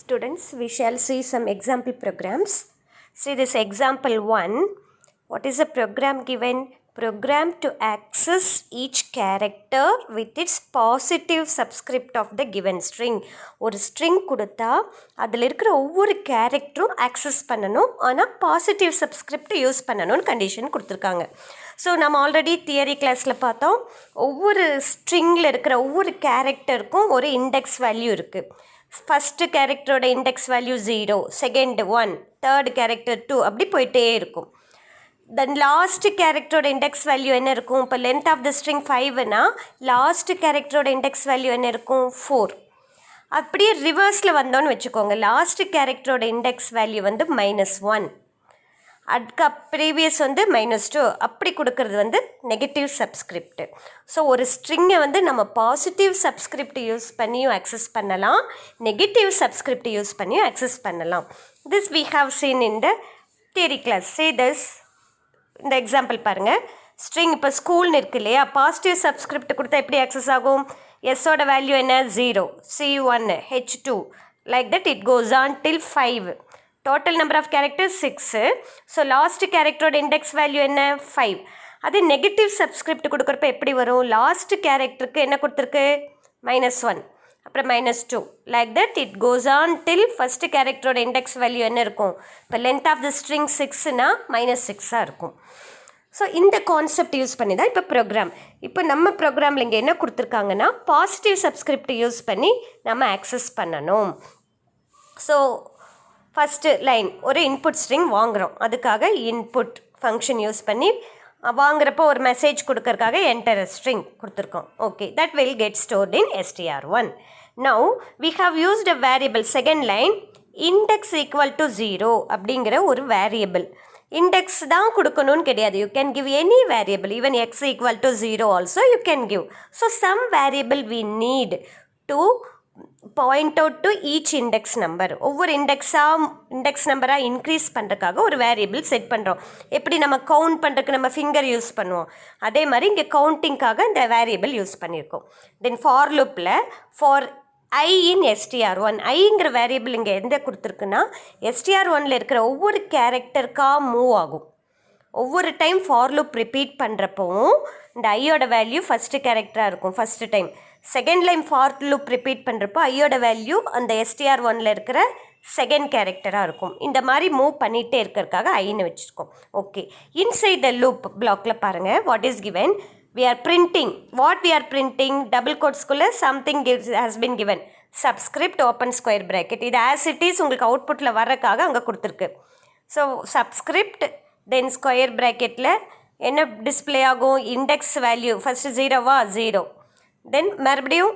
Students, we shall see some example programs. See this example 1. What is the program given? Program to access each character with its positive subscript of the given string. ஒரு string கொடுத்தா அதில் இருக்கிற ஒவ்வொரு கேரக்டரும் access பண்ணணும், ஆனால் positive subscript use பண்ணணும்னு condition கொடுத்துருக்காங்க. ஸோ நம்ம ஆல்ரெடி தியரி கிளாஸில் பார்த்தோம், ஒவ்வொரு ஸ்ட்ரிங்கில் இருக்கிற ஒவ்வொரு கேரக்டருக்கும் ஒரு இண்டெக்ஸ் வேல்யூ இருக்குது. ஃபஸ்ட்டு கேரக்டரோட index value 0, second 1, third character 2, அப்படி போயிட்டே இருக்கும். தென் லாஸ்ட் கேரக்டரோட இண்டெக்ஸ் வேல்யூ என்ன இருக்கும்? இப்போ லென்த் ஆஃப் த ஸ்ட்ரிங் 5னா லாஸ்ட் கேரக்டரோட இண்டெக்ஸ் வேல்யூ என்ன இருக்கும்? 4. அப்படியே ரிவர்ஸில் வந்தோன்னு வச்சுக்கோங்க, லாஸ்ட் கேரக்டரோட இண்டெக்ஸ் வேல்யூ வந்து -1, அதுக்கு ப்ரீவியஸ் வந்து -2, அப்படி கொடுக்கறது வந்து நெகட்டிவ் சப்ஸ்கிரிப்ட். ஸோ ஒரு ஸ்ட்ரிங்கை வந்து நம்ம பாசிட்டிவ் சப்ஸ்கிரிப்ட் யூஸ் பண்ணியும் ஆக்சஸ் பண்ணலாம், நெகட்டிவ் சப்ஸ்கிரிப்ட் யூஸ் பண்ணியும் ஆக்சஸ் பண்ணலாம். This we have seen in the theory class. Say this, இந்த எக்ஸாம்பிள் பாருங்கள். ஸ்ட்ரிங் இப்போ ஸ்கூல்னு இருக்கு இல்லையா, பாசிட்டிவ் சப்ஸ்கிரிப்ட் கொடுத்தா எப்படி ஆக்சஸ் ஆகும்? எஸ்ஸோட வேல்யூ என்ன? 0, C1, H2, like that it goes on till 5. Total number of characters 6. So last கேரக்டரோட இண்டெக்ஸ் வேல்யூ என்ன? 5. அது நெகட்டிவ் சப்ஸ்கிரிப்ட் கொடுக்குறப்ப எப்படி வரும்? லாஸ்ட் கேரக்டருக்கு என்ன கொடுத்துருக்கு? -1, அப்புறம் -2, like that it goes on till first கேரக்டரோட இண்டெக்ஸ் வேல்யூ என்ன இருக்கும்? இப்போ லென்த் ஆஃப் த ஸ்ட்ரிங் 6னா -6ஆக இருக்கும். ஸோ இந்த கான்செப்ட் யூஸ் பண்ணி தான் இப்போ ப்ரோக்ராம். இப்போ நம்ம ப்ரோக்ராமில் இங்கே என்ன கொடுத்துருக்காங்கன்னா, பாசிட்டிவ் சப்ஸ்கிரிப்ட் யூஸ் பண்ணி நம்ம ஆக்சஸ் பண்ணணும். ஸோ ஃபஸ்ட்டு லைன் ஒரு இன்புட் ஸ்ட்ரிங் வாங்குகிறோம், அதுக்காக இன்புட் ஃபங்க்ஷன் யூஸ் பண்ணி வாங்குறப்போ ஒரு மெசேஜ் கொடுக்கறதுக்காக என்டர் ஸ்ட்ரிங் கொடுத்துருக்கோம். Okay, that will get stored in str1. Now we have used a variable. Second line index equal to 0 அப்படிங்கிற ஒரு வேரியபிள். இண்டெக்ஸ் தான் கொடுக்கணும்னு கிடையாது, you can give any variable, even x equal to 0 also you can give. So some variable we need to point out to each index number. ஒவ்வொரு index நம்பராக increase பண்ணுறதுக்காக ஒரு variable set பண்ணுறோம். எப்படி நம்ம கவுண்ட் பண்ணுறதுக்கு நம்ம ஃபிங்கர் யூஸ் பண்ணுவோம், அதே மாதிரி இங்கே கவுண்டிங்காக இந்த வேரியபிள் யூஸ் பண்ணியிருக்கோம். தென் ஃபார் லூப்பில் ஃபார் ஐ இன் str1, ஐங்கிற வேரியபிள் இங்கே எந்த கொடுத்துருக்குன்னா str1ல் இருக்கிற ஒவ்வொரு கேரக்டருக்காக மூவ் ஆகும். ஒவ்வொரு டைம் ஃபார் லூப் ரிப்பீட் பண்ணுறப்பவும் இந்த ஐயோட வேல்யூ ஃபஸ்ட்டு கேரக்டராக இருக்கும் first time. Second line for loop repeat பண்ணுறப்போ ஐயோட வேல்யூ அந்த str1ல் இருக்கிற செகண்ட் கேரக்டராக இருக்கும். இந்த மாதிரி மூவ் பண்ணிகிட்டே இருக்கிறதுக்காக ஐன்னு வச்சுருக்கோம். ஓகே, இன்சைட் த லூப் பிளாக்ல பாருங்கள், what is given? we are printing. what we are printing? Double கோட்ஸ்குள்ளே something has been given, subscript open square bracket. இது as it is உங்களுக்கு அவுட்புட்டில் வர்றதுக்காக அங்கே கொடுத்துருக்கு. ஸோ சப்ஸ்கிரிப்ட் தென் ஸ்கொயர் ப்ராக்கெட்டில் என்ன டிஸ்பிளே ஆகும்? இண்டெக்ஸ் வேல்யூ ஃபஸ்ட்டு 0வா 0, தென் மறுபடியும்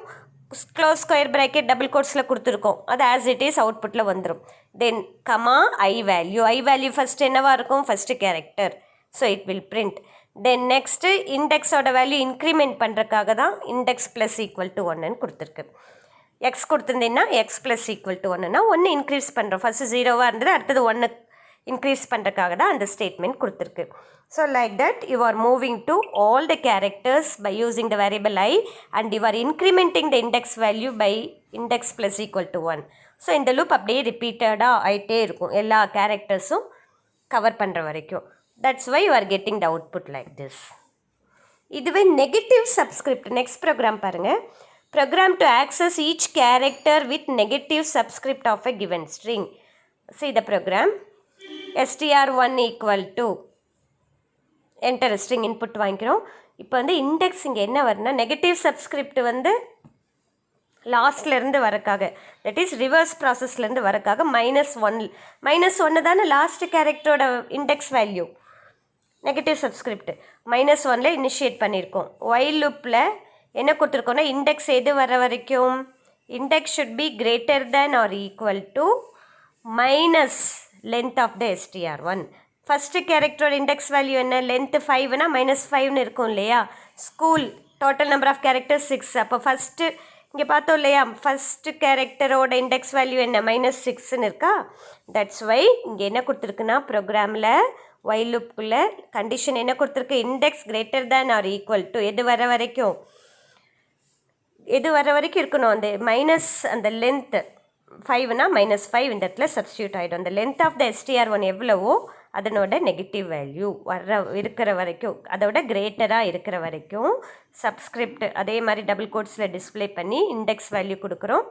க்ளோஸ் ஸ்கொயர் ப்ராக்கெட் டபுள் கோட்ஸில் கொடுத்துருக்கோம், அது ஆஸ் இட் இஸ் அவுட்புட்டில் வந்துடும். Then comma i value first என்னவாக இருக்கும்? First character, so it will print. Then next இண்டெக்ஸோட வேல்யூ இன்க்ரிமெண்ட் பண்ணுறதுக்காக தான் இண்டெக்ஸ் ப்ளஸ் ஈக்குவல் டு 1ன்னு கொடுத்துருக்கு. எக்ஸ் கொடுத்துருந்தீங்கன்னா எக்ஸ் ப்ளஸ் ஈக்குவல் டு 1னா 1 இன்க்ரீஸ் பண்ணுறோம். ஃபஸ்ட்டு 0வாக இருந்தது, அடுத்தது 1 இன்க்ரீஸ் பண்ணுறதுக்காக தான் அந்த ஸ்டேட்மெண்ட் கொடுத்துருக்கு. So like that you are moving to all the characters by using the variable i and you are incrementing the index value by index plus equal to 1. So இந்த loop அப்படியே ரிப்பீட்டடாக ஆகிட்டே இருக்கும், எல்லா கேரக்டர்ஸும் கவர் பண்ணுற வரைக்கும். That's why you are getting the output like this. இதுவே நெகட்டிவ் சப்ஸ்கிரிப்ட். நெக்ஸ்ட் ப்ரோக்ராம் பாருங்கள். Program to access each character with negative subscript of a given string. see the program. str1 equal to enter string input வாங்கிக்கிறோம். இப்போ வந்து index இங்கே என்ன வருதுன்னா, negative subscript வந்து லாஸ்ட்லேருந்து வரக்காக, தட் இஸ் ரிவர்ஸ் ப்ராசஸ்லேருந்து வரக்காக -1 தானே லாஸ்ட் கேரக்டரோட இண்டெக்ஸ் வேல்யூ. நெகட்டிவ் சப்ஸ்கிரிப்ட் -1ல் இனிஷியேட் பண்ணியிருக்கோம். ஒயில் லூப்பில் என்ன கொடுத்துருக்கோன்னா, இண்டெக்ஸ் எது வர வரைக்கும்? Index should be greater than or equal to minus length of the str1. First கேரக்டரோட இண்டெக்ஸ் வேல்யூ என்ன? லென்த்து 5னா -5ன்னு இருக்கும் இல்லையா. School total number of characters 6. அப்போ ஃபஸ்ட்டு இங்கே பார்த்தோம் இல்லையா, ஃபஸ்ட்டு கேரக்டரோட இண்டெக்ஸ் வேல்யூ என்ன? -6ன்னு இருக்கா. தட்ஸ் வை இங்கே என்ன கொடுத்துருக்குன்னா, ப்ரோக்ராமில் ஒயில் லூப்புக்குள்ளே கண்டிஷன் என்ன கொடுத்துருக்கு? Index greater than or equal to எது வர வரைக்கும் இருக்கணும்? அந்த மைனஸ் அந்த லென்த்து 5னா -5 இந்த இடத்துல சப்ஸ்டியூட் ஆகிடும். அந்த லென்த் ஆஃப் த STR1 எவ்வளவோ அதனோட நெகட்டிவ் வேல்யூ இருக்கிற வரைக்கும், அதோட கிரேட்டராக இருக்கிற வரைக்கும் சப்ஸ்கிரிப்ட் அதே மாதிரி டபுள் கோட்ஸில் டிஸ்பிளே பண்ணி இண்டெக்ஸ் வேல்யூ கொடுக்குறோம்.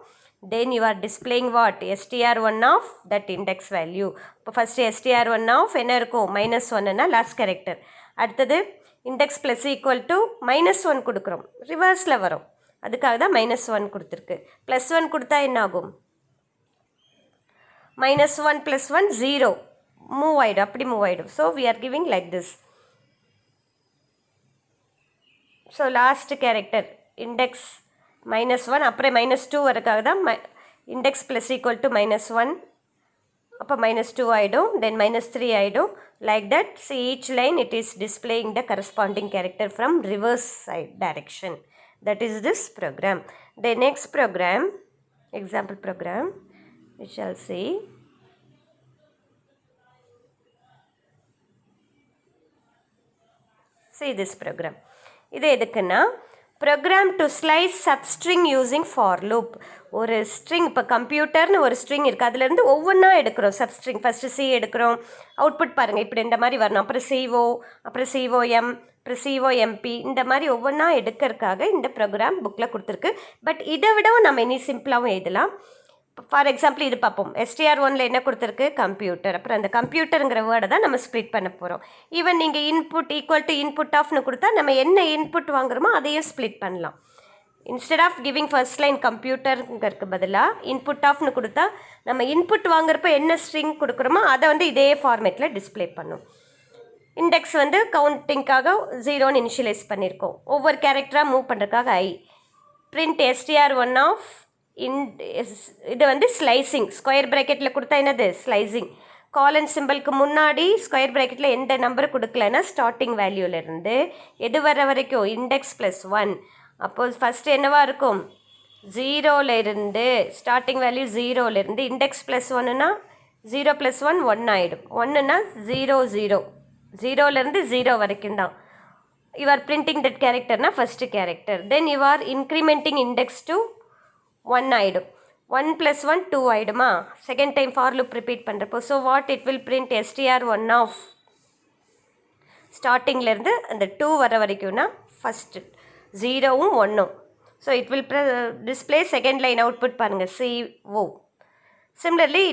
Then you are displaying what? STR1 of that index value. இப்போ ஃபஸ்ட்டு STR1 of என்ன இருக்கும்? -1னா லாஸ்ட் கேரக்டர். அடுத்தது இண்டெக்ஸ் ப்ளஸ் ஈக்குவல் டு -1 கொடுக்குறோம். ரிவர்ஸில் வரும், அதுக்காக தான் -1 கொடுத்துருக்கு. +1 கொடுத்தா என்ன ஆகும்? -1 + 1 0 மூவ் ஆகிடும், அப்படி மூவ் ஆகிடும். So we are giving like this. So last character index -1 அப்புறம் -2 வரக்காக தான் இண்டெக்ஸ் ப்ளஸ் ஈக்குவல் டு -1 அப்போ -2 ஆகிடும், தென் -3 ஆகிடும். Like that see each line it is displaying the corresponding character from reverse side direction. That is this program. The next program, example program, we shall see. See this program. இது எதுக்குன்னா program to slice substring using for loop. ஒரு string, இப்போ கம்ப்யூட்டர்னு ஒரு string இருக்குது, அதுலேருந்து ஒவ்வொன்றா எடுக்கிறோம் சப்ஸ்ட்ரிங். ஃபஸ்ட்டு சி எடுக்கிறோம், அவுட்புட் பாருங்கள் இப்படி இந்த மாதிரி வரணும். அப்புறம் CO, அப்புறம் COM, அப்புறம் COMP, இந்த மாதிரி ஒவ்வொன்றா எடுக்கிறதுக்காக இந்த ப்ரோக்ராம் புக்கில் கொடுத்துருக்கு. பட் இதை விடவும் நம்ம இனி சிம்பிளாகவும் எழுதலாம். ஃபார் எக்ஸாம்பிள் இது பார்ப்போம். STR1ல என்ன கொடுத்துருக்கு? கம்ப்யூட்டர். அப்புறம் அந்த கம்ப்யூட்டருங்கிற வேர்டை தான் நம்ம ஸ்ப்ளிட் பண்ண போகிறோம். ஈவன் நீங்கள் இன்புட் ஈக்குவல் டு இன்புட் ஆஃப்னு கொடுத்தா நம்ம என்ன இன்புட் வாங்குறோமோ அதையும் ஸ்ப்ளிட் பண்ணலாம். Instead of giving first line கம்ப்யூட்டருங்கிறதுக்கு பதிலாக இன்புட் ஆஃப்னு கொடுத்தா நம்ம இன்புட் வாங்குறப்ப என்ன ஸ்ட்ரிங் கொடுக்குறோமோ அதை வந்து இதே ஃபார்மேட்டில் டிஸ்பிளே பண்ணும். இண்டெக்ஸ் வந்து கவுண்டிங்காக 0ன்னு இனிஷியலைஸ் பண்ணியிருக்கோம். ஒவ்வொரு கேரக்டராக மூவ் பண்ணுறதுக்காக பிரிண்ட் STR1 ஆஃப் இது வந்து ஸ்லைசிங். ஸ்கொயர் ப்ராக்கெட்டில் கொடுத்தா என்னது? ஸ்லைசிங். காலன் சிம்பிளுக்கு முன்னாடி ஸ்கொயர் ப்ராக்கெட்டில் எந்த நம்பர் கொடுக்கலன்னா ஸ்டார்டிங் வேல்யூலேருந்து எது வர வரைக்கும்? இண்டெக்ஸ் +1. அப்போது ஃபஸ்ட்டு என்னவாக இருக்கும்? 0லேருந்து ஸ்டார்டிங் வேல்யூ 0லேருந்து இண்டெக்ஸ் +1னா 0 + 1 1 ஆகிடும். 1னா 0 0 0லேருந்து 0 வரைக்கும் தான். யூ ஆர் பிரிண்டிங் தட் கேரக்டர்னா first character. Then you are incrementing index to 1 ஆகிடும். 1 + 1 2 ஆகிடுமா? Second time for loop repeat பண்ணுறப்போ. So what it will print? STR1 of ஸ்டார்டிங்லேருந்து அந்த 2 வர வரைக்கும்னா ஃபஸ்ட்டு 0வும் 1ம். So it will display second line output பாருங்கள், CO. Similarly,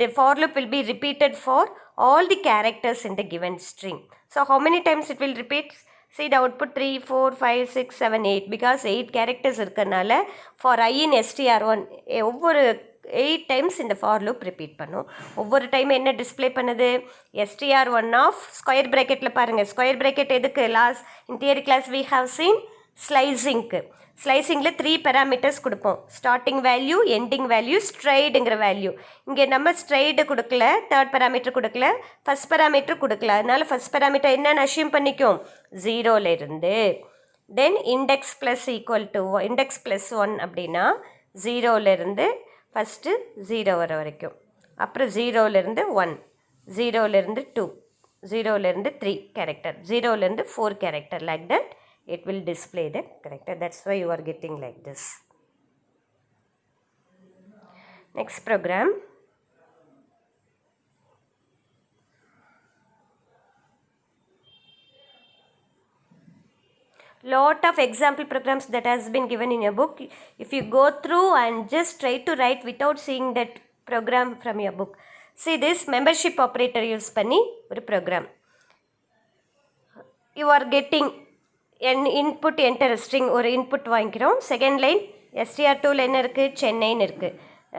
the for loop will be repeated for all the characters in the given string. So how many times it will repeat? See the output 3, 4, 5, 6, 7, 8 because 8 characters இருக்கனால for I in STR1 ஒவ்வொரு 8 times இந்த for loop repeat பண்ணும். ஒவ்வொரு time என்ன display பண்ணுது? STR1 of square ப்ராக்கெட்டில் பாருங்கள். Square bracket எதுக்கு? Last in theory class we have seen ஸ்லைசிங்க்கு. ஸ்லைசிங்கில் 3 பேராமீட்டர்ஸ் கொடுப்போம். ஸ்டார்டிங் வேல்யூ, எண்டிங் வேல்யூ, ஸ்ட்ரைடுங்கிற வேல்யூ. இங்கே நம்ம ஸ்ட்ரைடு கொடுக்கல, தேர்ட் பேராமீட்டர் கொடுக்கல, ஃபஸ்ட் பேராமீட்டர் கொடுக்கல. அதனால ஃபஸ்ட் பேராமீட்டர் என்னென்னு அஷ்யூம் பண்ணிக்கும்? 0லேருந்து. Then index plus equal to index +1 அப்படின்னா 0லேருந்து ஃபஸ்ட்டு 0 வர வரைக்கும், அப்புறம் 0லேருந்து 1, 0லேருந்து 2, 0லேருந்து 3 கேரக்டர், 0லேருந்து 4 கேரக்டர். Like that it will display the character. That's why you are getting like this. Next program. Lot of example programs that has been given in your book. If you go through and just try to write without seeing that program from your book. See this membership operator use பண்ணி ஒரு program. You are getting input enter string, ஒரு input வாங்கிக்கிறோம். Second line STR2ல என்ன இருக்குது? சென்னைன்னு இருக்குது.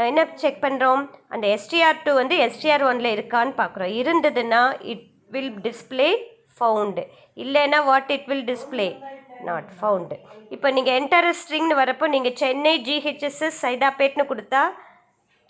என்ன check பண்ணுறோம்? அந்த STR2 வந்து STR1ல இருக்கான்னு பார்க்குறோம். இருந்ததுன்னா இட் வில் டிஸ்பிளே ஃபவுண்டு, இல்லைன்னா what it will display? Not found. இப்போ நீங்கள் என்டர் ஸ்ட்ரிங்னு வரப்போ நீங்கள் சென்னை GHSS சைதாப்பேட்னு கொடுத்தா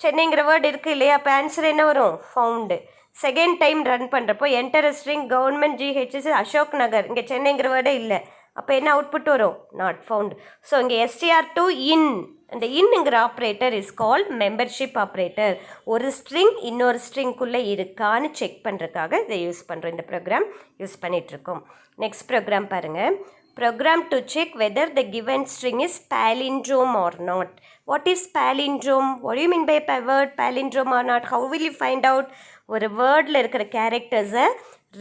சென்னைங்கிற வேர்டு இருக்குது இல்லையா? அப்போ ஆன்சர் என்ன வரும்? ஃபவுண்டு. செகண்ட் டைம் ரன் பண்ணுறப்போ enter string government GHSS Ashok Nagar, இங்கே சென்னைங்கிற வேர்டே இல்லை. அப்போ என்ன அவுட்புட் வரும்? Not found. ஸோ இங்கே STR2 இன், அந்த இன்னுங்கிற operator is called membership operator. ஒரு ஸ்ட்ரிங் இன்னொரு ஸ்ட்ரிங்குள்ளே இருக்கான்னு செக் பண்ணுறதுக்காக இதை யூஸ் பண்ணுறோம். இந்த ப்ரோக்ராம் யூஸ் பண்ணிகிட்ருக்கோம். நெக்ஸ்ட் ப்ரோக்ராம் பாருங்கள். Program to check whether the given string is palindrome or not. What is palindrome? What do you mean by word palindrome or not? How will you find out? ஒரு வேர்டில் இருக்கிற கேரக்டர்ஸை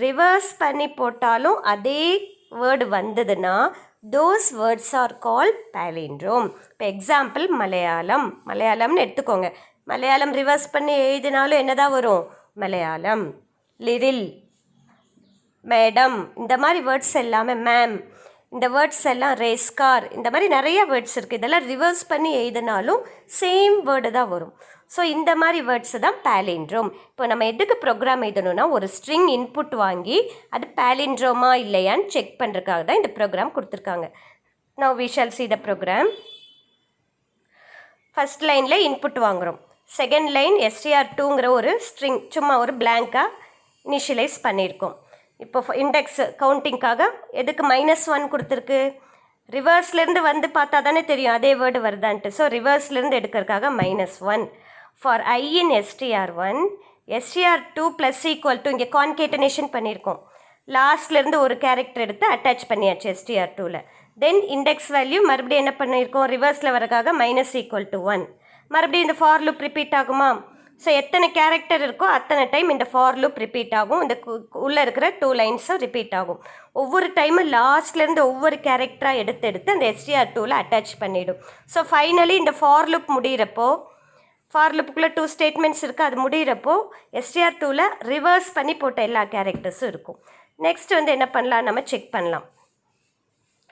reverse பண்ணி போட்டாலும் அதே word வந்ததுன்னா those words are called palindrome. இப்போ example மலையாளம்னு எடுத்துக்கோங்க. Malayalam reverse பண்ணி எழுதினாலும் என்னதான் வரும்? மலையாளம். லிரில், மேடம், இந்த மாதிரி வேர்ட்ஸ் எல்லாமே, மேம், இந்த வேர்ட்ஸ் எல்லாம் ரேஸ் கார், இந்த மாதிரி நிறைய வேர்ட்ஸ் இருக்குது. இதெல்லாம் ரிவர்ஸ் பண்ணி எழுதினாலும் சேம் வேர்டு தான் வரும். ஸோ இந்த மாதிரி வேர்ட்ஸு தான் பேலிண்ட்ரோம். இப்போ நம்ம எதுக்கு ப்ரோக்ராம் எழுதணும்னா ஒரு ஸ்ட்ரிங் இன்புட் வாங்கி அது பேலிண்ட்ரோமா இல்லையான்னு செக் பண்ணுறதுக்காக தான் இந்த ப்ரோக்ராம் கொடுத்துருக்காங்க. Now we shall see the program. First லைனில் இன்புட் வாங்குகிறோம். செகண்ட் லைன் str2ங்கிற ஒரு ஸ்ட்ரிங் சும்மா ஒரு பிளாங்காக இனிஷியலைஸ் பண்ணியிருக்கோம். இப்போ இண்டெக்ஸ் கவுண்டிங்காக எதுக்கு -1 கொடுத்துருக்கு? ரிவர்ஸ்லேருந்து வந்து பார்த்தா தானே தெரியும் அதே வேர்டு வருதான்ட்டு. ஸோ ரிவர்ஸ்லேருந்து எடுக்கிறதுக்காக -1. For I in str1, str2 plus equal to இங்கே கான்கேட்டனேஷன் பண்ணியிருக்கோம். லாஸ்ட்லேருந்து ஒரு கேரக்டர் எடுத்து அட்டாச் பண்ணியாச்சு str2வில். தென் இண்டெக்ஸ் வேல்யூ மறுபடியும் என்ன பண்ணியிருக்கோம்? ரிவர்ஸில் வரக்காக -1. மறுபடியும் இந்த ஃபார் லூப் ரிப்பீட் ஆகுமா? ஸோ எத்தனை கேரக்டர் இருக்கோ அத்தனை டைம் இந்த ஃபார் லூப் ரிப்பீட் ஆகும். இந்த உள்ளே இருக்கிற 2 லைன்ஸும் ரிப்பீட் ஆகும். ஒவ்வொரு டைமும் லாஸ்ட்லேருந்து ஒவ்வொரு கேரக்டராக எடுத்து அந்த str2வில் அட்டாச் பண்ணிவிடும். ஸோ ஃபைனலி இந்த ஃபார் லூப் முடிகிறப்போ, ஃபார் லூப்புக்குள்ளே 2 ஸ்டேட்மெண்ட்ஸ் இருக்குது, அது முடிகிறப்போ str2வில் ரிவர்ஸ் பண்ணி போட்ட எல்லா கேரக்டர்ஸும் இருக்கும். நெக்ஸ்ட் வந்து என்ன பண்ணலாம், நம்ம செக் பண்ணலாம்.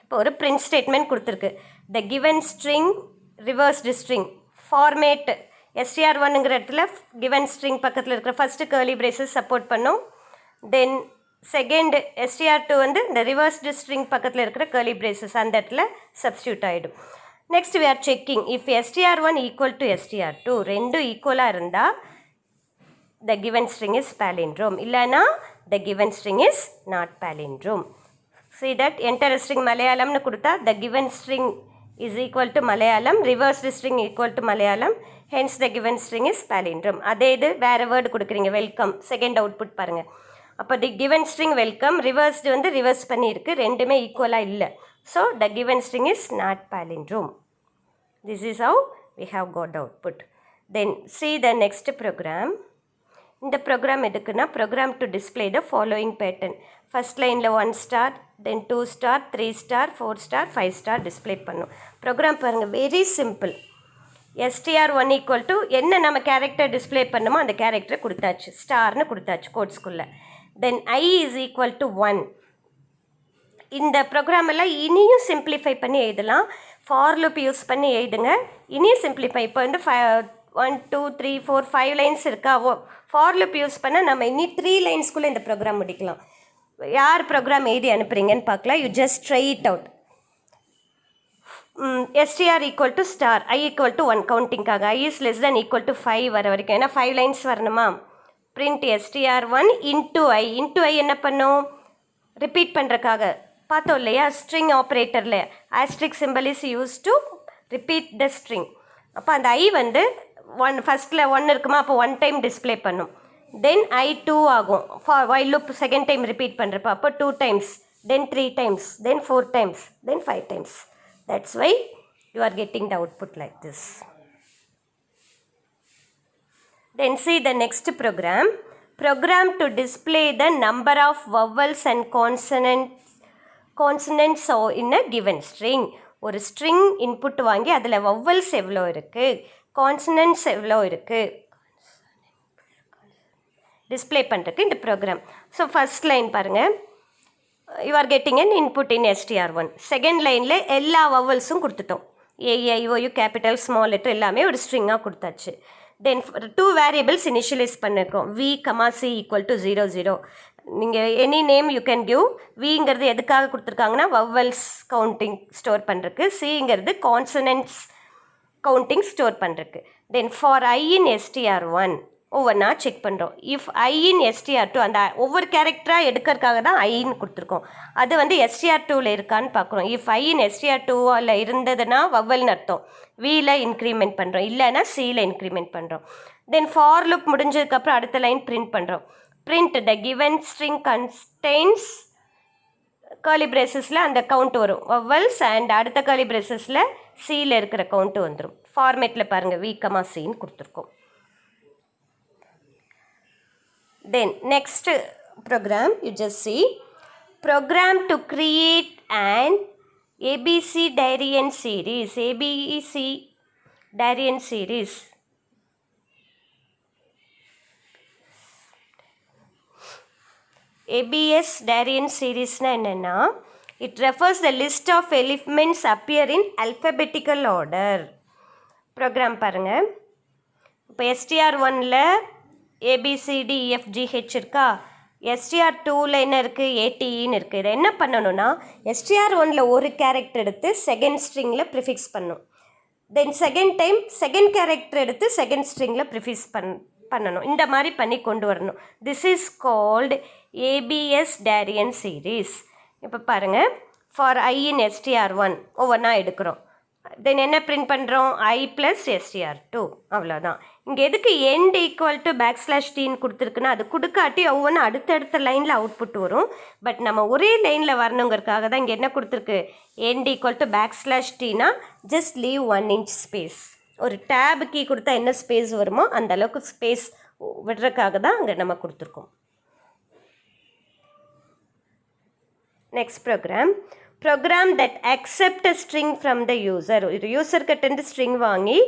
இப்போ ஒரு பிரிண்ட் ஸ்டேட்மெண்ட் கொடுத்துருக்கு. The given string reversed string format str1ங்கிற இடத்துல கிவன் ஸ்ட்ரிங் பக்கத்தில் இருக்கிற ஃபஸ்ட்டு கர்லி பிரேசஸ் சப்போர்ட் பண்ணும். தென் செகண்ட் str2 வந்து இந்த ரிவர்ஸ்டு ஸ்ட்ரிங் பக்கத்தில் இருக்கிற கர்லி பிரேசஸ் அந்த இடத்துல சப்ஸ்டியூட் ஆகிடும். Next we are checking if str1 equal to str2 ரெண்டும் ஈக்குவலாக இருந்தால் the given string is palindrome, இல்லைனா the given string is not palindrome. See that enter a string மலையாளம்னு கொடுத்தா the given string is equal to Malayalam, reversed string equal to Malayalam, hence the given string is palindrome. அதே இது வேறு word கொடுக்குறீங்க, welcome, second output பாருங்கள். அப்போ the given string welcome, reversed வந்து reverse பண்ணியிருக்கு, ரெண்டுமே ஈக்குவலாக இல்லை. So the given string is not palindrome. This is how we have got the output. Then see the next program. இந்த ப்ரோக்ராம் எதுக்குன்னா program to display the following pattern. First லைனில் 1 star, then 2 star, 3 star, 4 star, 5 star display பண்ணும். Program பாருங்கள், very simple. str1 equal to என்ன நம்ம character display பண்ணுமோ அந்த கேரக்டரை கொடுத்தாச்சு, ஸ்டார்னு கொடுத்தாச்சு கோட்ஸ்குள்ளே. தென் I is equal to 1. இந்த ப்ரோக்ராமெல்லாம் இனியும் சிம்பிளிஃபை பண்ணி எழுதலாம். ஃபார் லூப் யூஸ் பண்ணி எழுதுங்க, இனியும் சிம்பிளிஃபை. இப்போ வந்து 1 2 3 4 5 லைன்ஸ் இருக்காவோ, ஃபார் லூப் யூஸ் பண்ண நம்ம இன்னி 3 லைன்ஸ்குள்ளே இந்த ப்ரோக்ராம் முடிக்கலாம். யார் ப்ரோக்ராம் எழுதி அனுப்புகிறீங்கன்னு பார்க்கலாம். You just try it out. str equal to star, I equal to 1 கவுண்டிங்காக, I is less then equal to 5 வர வரைக்கும், ஏன்னா 5 லைன்ஸ் வரணுமா. பிரிண்ட் str1 இன்ட்டு I என்ன பண்ணும், ரிப்பீட் பண்ணுறக்காக பார்த்தோம் இல்லையா, ஸ்ட்ரிங் ஆப்ரேட்டரில் asterisk symbol is use to repeat the string. அப்போ அந்த I வந்து ஃபஸ்ட்டில் 1 இருக்குமா, அப்போ 1 டைம் டிஸ்பிளே பண்ணும். தென் I 2 ஆகும், while loop second time repeat பண்ணுறப்ப, அப்போ 2 times, then 3 times, then 4 times, then 5 times. That's why you are getting the output like this. Then see the next program. Program to display the number of vowels and consonants in a given string. ஒரு string input வாங்கி அதில் vowels எவ்வளோ இருக்குது, consonants எவ்வளோ இருக்குது display பண்ணுறதுக்கு இந்த program. So first line பாருங்கள், you are getting an input in str1. Second லைனில் எல்லா வவ்வல்ஸும் கொடுத்துட்டோம், AEIOU கேபிட்டல் ஸ்மால் லெட்டர் எல்லாமே ஒரு ஸ்ட்ரிங்காக கொடுத்தாச்சு. தென் 2 வேரியபிள்ஸ் இனிஷியலைஸ் பண்ணியிருக்கோம், V, C ஈக்குவல் டு 0 0. நீங்கள் any name you can give. விங்கிறது எதுக்காக கொடுத்துருக்காங்கன்னா வவ்வல்ஸ் கவுண்டிங் ஸ்டோர் பண்ணுறதுக்கு, சிங்கிறது கான்சனன்ட்ஸ் கவுண்டிங் ஸ்டோர் பண்ணுறதுக்கு. தென் ஃபார் I in str1 ஒவ்வொன்றா செக் பண்ணுறோம். இஃப் I in str2 அந்த ஒவ்வொரு கேரக்டராக எடுக்கிறதுக்காக தான் ஐன்னு கொடுத்துருக்கோம். அது வந்து str2வில் இருக்கான்னு பார்க்குறோம். இஃப் I in str2வில் இருந்ததுன்னா வவ்வல்னு அர்த்தம், வியில் இன்க்ரிமெண்ட் பண்ணுறோம், இல்லைன்னா சியில் இன்க்ரிமெண்ட் பண்ணுறோம். தென் ஃபார் லூப் முடிஞ்சதுக்கப்புறம் அடுத்த லைன் பிரிண்ட் பண்ணுறோம். print the given string contains curly bracesல அந்த கவுண்ட் வரும் வவ்வல்ஸ், அண்ட் அடுத்த curly bracesல சியில் இருக்கிற கவுண்ட்டு வந்துடும். ஃபார்மேட்டில் பாருங்கள் v, cன்னு கொடுத்துருக்கோம். Then next program you just see program to create an ABC Darien series. ABC Darien series. ABS Darien series na enna, it refers the list of elements appear in alphabetical order. Program பாருங்க. இப்போ STR1ல ABCDEFGH இருக்கா, STR2ல என்ன இருக்குது, ATEன்னு இருக்குது. இதை என்ன பண்ணணும்னா STR1ல ஒரு கேரக்டர் எடுத்து செகண்ட் ஸ்ட்ரிங்கில் ப்ரிஃபிக்ஸ் பண்ணும். Then second time second character எடுத்து செகண்ட் ஸ்ட்ரிங்கில் ப்ரிஃபிக்ஸ் பண்ணணும். இந்த மாதிரி பண்ணி கொண்டு வரணும். This is called ABS Darien series. இப்போ பாருங்கள், ஃபார் I in STR1 ஒவ்வொன்றா எடுக்கிறோம். தென் என்ன பிரிண்ட் பண்ணுறோம், I + STR2 அவ்வளோதான். இங்கே எதுக்கு end = /Tன்னு கொடுத்துருக்குன்னா அது கொடுக்காட்டி ஒவ்வொன்றும் அடுத்தடுத்த லைனில் அவுட்புட் வரும். பட் நம்ம ஒரே லைனில் வரணுங்கிறதுக்காக தான் இங்கே என்ன கொடுத்துருக்கு, end = /Tனா ஜஸ்ட் லீவ் 1 inch ஸ்பேஸ். ஒரு டேப் கீ கொடுத்தா என்ன ஸ்பேஸ் வருமோ அந்த அளவுக்கு ஸ்பேஸ் விடுறதுக்காக தான் அங்கே நம்ம கொடுத்துருக்கோம். Next program that accept a string from the user. ஒரு யூசர் கிட்ட string வாங்கி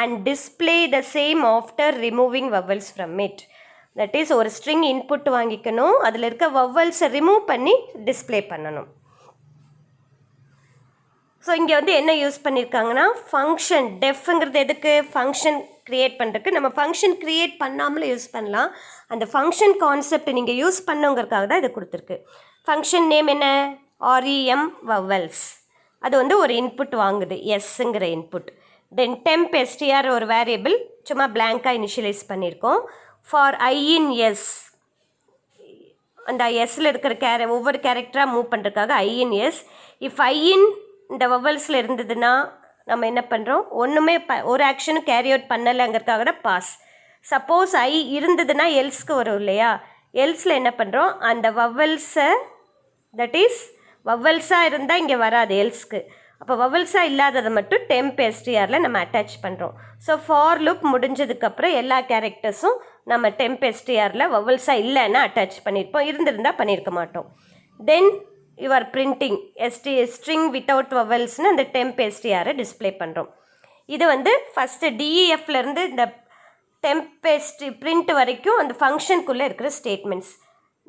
and display the same after removing vowels from it. That is ஒரு string input வாங்கிக்கணும், அதில் இருக்க vowels ரிமூவ் பண்ணி டிஸ்பிளே பண்ணணும். ஸோ இங்கே வந்து என்ன யூஸ் பண்ணியிருக்காங்கன்னா ஃபங்க்ஷன் டெஃப்ங்கிறது எதுக்கு, ஃபங்க்ஷன் க்ரியேட் பண்ணுறதுக்கு. நம்ம ஃபங்க்ஷன் க்ரியேட் பண்ணாமலும் யூஸ் பண்ணலாம். அந்த ஃபங்க்ஷன் கான்செப்ட் நீங்கள் யூஸ் பண்ணுங்கிறதுக்காக தான் இது கொடுத்துருக்கு. ஃபங்க்ஷன் நேம் என்ன, REM vowels. அது வந்து ஒரு இன்புட் வாங்குது, எஸ்ஸுங்கிற இன்புட். தென் temp str ஒரு வேரியபிள் சும்மா பிளாங்காக இனிஷியலைஸ் பண்ணியிருக்கோம். ஃபார் I in S, அந்த எஸ்ஸில் இருக்கிற ஒவ்வொரு கேரக்டராக மூவ் பண்ணுறதுக்காக I in S. If I in இந்த வவல்ஸில் இருந்ததுன்னா நம்ம என்ன பண்ணுறோம், ஒன்றுமே ஒரு ஆக்ஷனும் கேரி அவுட் பண்ணலைங்கிறதுக்காக தான் பாஸ். சப்போஸ் I இருந்ததுன்னா எல்ஸ்க்கு வரும் இல்லையா, எல்ஸில் என்ன பண்ணுறோம், அந்த வவல்ஸை தட் இஸ் வவல்ஸாக இருந்தால் இங்கே வராது எல்ஸ்க்கு. அப்போ வவல்ஸாக இல்லாததை மட்டும் temp strல நம்ம அட்டாச் பண்ணுறோம். ஸோ ஃபார் லுக் முடிஞ்சதுக்கப்புறம் எல்லா கேரக்டர்ஸும் நம்ம temp strல வவல்ஸாக இல்லைன்னா அட்டாச் பண்ணியிருப்போம், இருந்திருந்தால் பண்ணியிருக்க மாட்டோம். Then you are printing string without வவல்ஸ்னு அந்த temp strரை டிஸ்பிளே பண்ணுறோம். இது வந்து ஃபஸ்ட்டு DEFலேருந்து இந்த temp print வரைக்கும் அந்த ஃபங்க்ஷனுக்குள்ளே இருக்கிற ஸ்டேட்மெண்ட்ஸ்.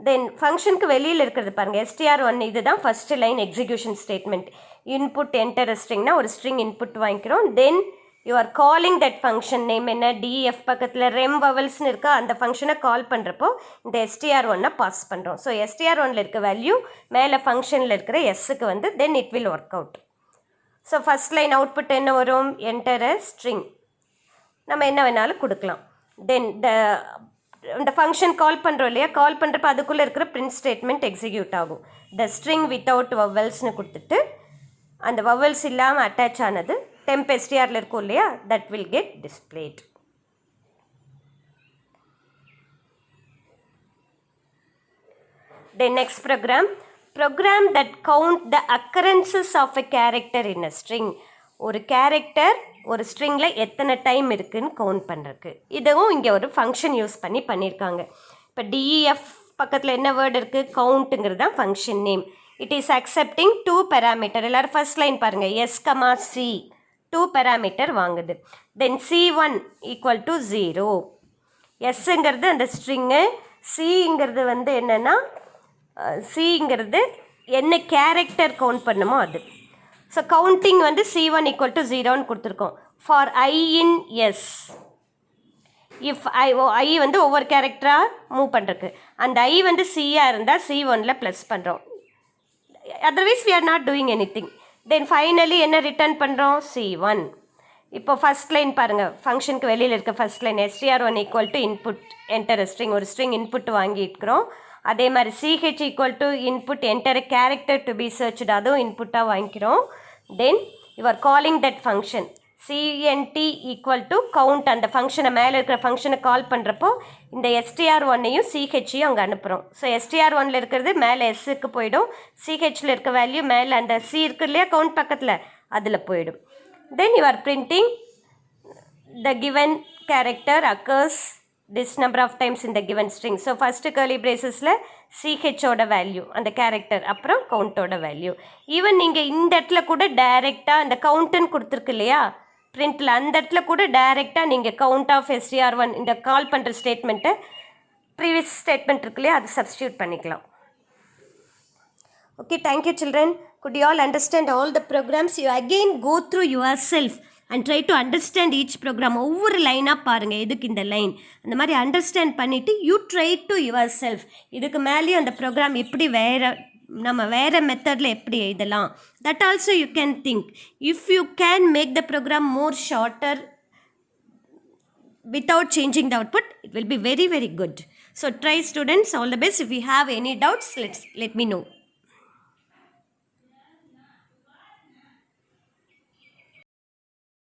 தென் ஃபங்க்ஷனுக்கு வெளியில் இருக்கிறது பாருங்கள், STR1 இது தான் first line execution statement. Input enter ஸ்ட்ரிங்னா ஒரு ஸ்ட்ரிங் இன்புட் வாங்கிக்கிறோம். Then you are calling that function name என்ன, DEF பக்கத்தில் ரெம் வவல்ஸ்னு இருக்கா, அந்த ஃபங்க்ஷனை கால் பண்ணுறப்போ இந்த STR1 பாஸ் பண்ணுறோம். ஸோ STR1ல் இருக்க வேல்யூ மேலே ஃபங்க்ஷனில் இருக்கிற எஸ்ஸுக்கு வந்து then it will work out. So first line output என்ன வரும், என்டர் அ ஸ்ட்ரிங். நம்ம என்ன வேணாலும் கொடுக்கலாம். தென் இந்த ஃபங்க்ஷன் கால் பண்ணுறோம் இல்லையா, கால் பண்ணுறப்ப அதுக்குள்ளே இருக்கிற பிரிண்ட் ஸ்டேட்மெண்ட் எக்ஸிக்யூட் ஆகும். த ஸ்ட்ரிங் வித்தவுட் வவல்ஸ்னு கொடுத்துட்டு அந்த வவல்ஸ் இல்லாமல் அட்டாச் ஆனது temp strல இருக்கும் இல்லையா, that will get displayed. The next program that count the occurrences of a character in a string. ஒரு கேரக்டர் ஒரு ஸ்ட்ரிங்கில் எத்தனை டைம் இருக்குதுன்னு கவுண்ட் பண்ணுறதுக்கு. இதுவும் இங்கே ஒரு ஃபங்க்ஷன் யூஸ் பண்ணியிருக்காங்க. இப்போ DEF பக்கத்தில் என்ன வேர்டு இருக்குது, கவுண்ட்டுங்கிறது தான் function name. It is accepting 2 parameter. எல்லோரும் ஃபர்ஸ்ட் லைன் பாருங்கள், S, C 2 parameter வாங்குது. தென் C1 = 0. எஸ்ங்கிறது அந்த ஸ்ட்ரிங்கு, சிங்கிறது வந்து என்னென்னா சிங்கிறது என்ன கேரக்டர் கவுண்ட் பண்ணுமோ அது. ஸோ கவுண்டிங் வந்து C1 = 0ன்னு கொடுத்துருக்கோம். For I in S, if I வந்து ஒவ்வொரு கேரக்டராக மூவ் பண்ணுறதுக்கு, அந்த I வந்து C-யாக இருந்தால் C1ல் ப்ளஸ் பண்ணுறோம். Otherwise we are not doing anything. Then finally என்ன ரிட்டர்ன் பண்ணுறோம், C1. இப்போ ஃபஸ்ட் லைன் பாருங்கள், ஃபங்க்ஷனுக்கு வெளியில் இருக்க first line STR1 = input enter string, ஒரு ஸ்ட்ரிங் இன்புட் வாங்கியிருக்கிறோம். அதே மாதிரி CH = input enter character to be searched, அதுவும் இன்புட்டாக வாங்கிக்கிறோம். Then you are calling that function CNT = count. அந்த ஃபங்க்ஷனை மேலே இருக்கிற ஃபங்க்ஷனை கால் பண்ணுறப்போ இந்த STR1ஐயும் CHஐயும் அங்கே அனுப்புகிறோம். ஸோ STR1ல் இருக்கிறது மேலே எஸ்ஸுக்கு போயிடும், CHயில் இருக்க வேல்யூ மேலே அந்த C இருக்கு இல்லையா கவுண்ட் பக்கத்தில் அதில் போயிடும். தென் you are printing the given character occurs this number of times in the given string. So first curly bracesல ch ஓட வேல்யூ அந்த கேரக்டர் அப்புறம் கவுண்டோட வேல்யூ. ஈவன் நீங்கள் இந்த இடத்துல கூட டைரெக்டாக அந்த கவுண்ட்டுன்னு கொடுத்துருக்கு இல்லையா பிரிண்டில், அந்த இடத்துல கூட டைரெக்டாக நீங்கள் கவுண்ட் ஆஃப் str1 இந்த கால் பண்ணுற ஸ்டேட்மெண்ட்டை ப்ரீவியஸ் ஸ்டேட்மெண்ட் இருக்கு இல்லையா அது சப்ஸ்டியூட் பண்ணிக்கலாம். Okay, thank you children. Could you all understand all the programs? You again go through yourself and try to understand each program. ஒவ்வொரு லைனாக பாருங்கள், எதுக்கு இந்த லைன் அந்த மாதிரி அண்டர்ஸ்டாண்ட் பண்ணிவிட்டு you try to your self. இதுக்கு மேலேயும் அந்த ப்ரோக்ராம் எப்படி நம்ம வேறு மெத்தடில் எப்படி எழுதலாம், that also you can think. If you can make the program more shorter without changing the output, it will be very, very good. So try students, all the best. If you have any doubts, let me know.